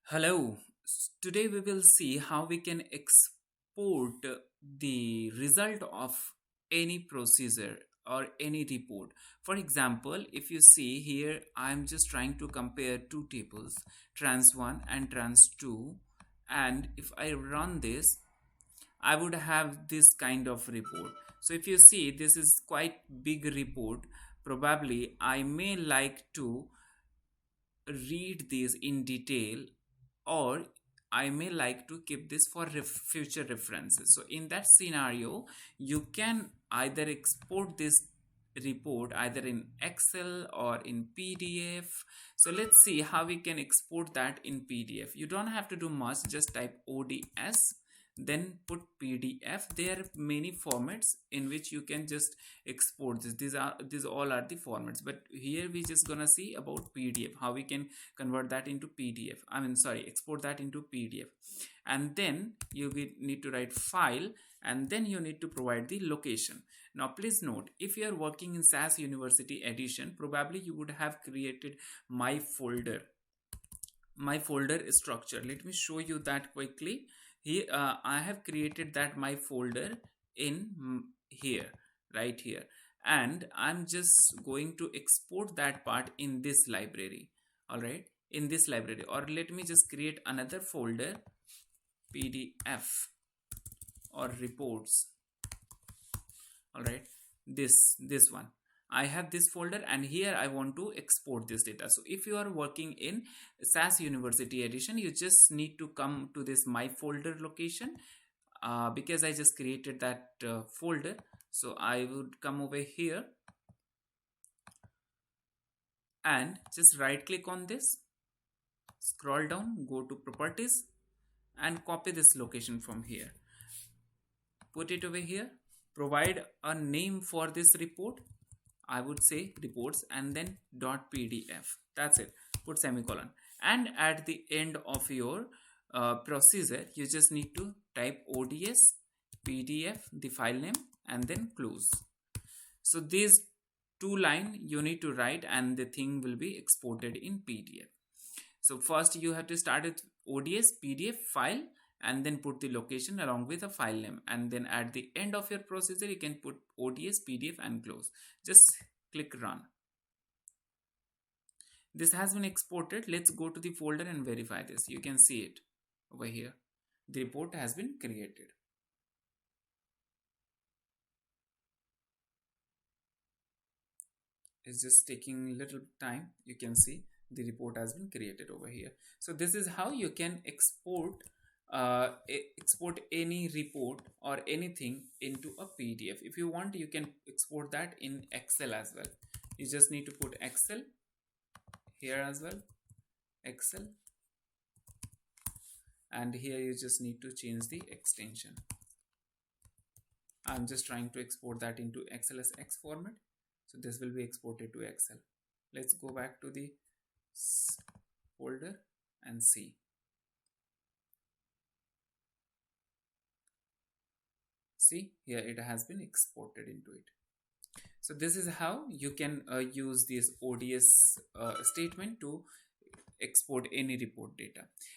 Hello. Today we will see how we can export the result of any procedure or any report. For example, if you see here, I'm just trying to compare two tables, trans 1 and trans 2. And if I run this, I would have this kind of report. So if you see, this is quite big report. Probably I may like to read these in detail, or I may like to keep this for future references. So in that scenario, you can either export this report either in Excel or in PDF. So let's see how we can export that in PDF. You don't have to do much, just type ODS, then put PDF. There are many formats in which you can just export this. These all are the formats, but here we just gonna see about PDF, how we can convert that into PDF. Export that into PDF. And then you will need to write file, and then you need to provide the location. Now please note, if you are working in SAS University Edition, probably you would have created my folder structure. Let me show you that quickly. Here I have created that my folder in here, right here, and I'm just going to export that part in this library. All right, in this library, or let me just create another folder, PDF or reports. All right, this one, I have this folder, and here I want to export this data. So if you are working in SAS University Edition, you just need to come to this my folder location, because I just created that folder. So I would come over here and just right click on this, scroll down, go to properties, and copy this location from here, put it over here, provide a name for this report. I would say reports, and then .pdf. That's it. Put semicolon. And at the end of your procedure, you just need to type ODS, PDF, the file name, and then close. So these two lines you need to write, and the thing will be exported in PDF. So first you have to start with ODS, PDF, file, and then put the location along with a file name, and then at the end of your procedure you can put ODS, PDF, and close. Just click run. This has been exported. Let's go to the folder and verify this. You can see it over here. The report has been created. It's just taking little time. You can see the report has been created over here. So this is how you can export any report or anything into a PDF. If you want, you can export that in Excel as well. You just need to put Excel here as well, Excel, and here you just need to change the extension. I'm just trying to export that into XLSX format, so this will be exported to Excel. Let's go back to the folder and see. See, here it has been exported into it. So this is how you can use this ODS statement to export any report data.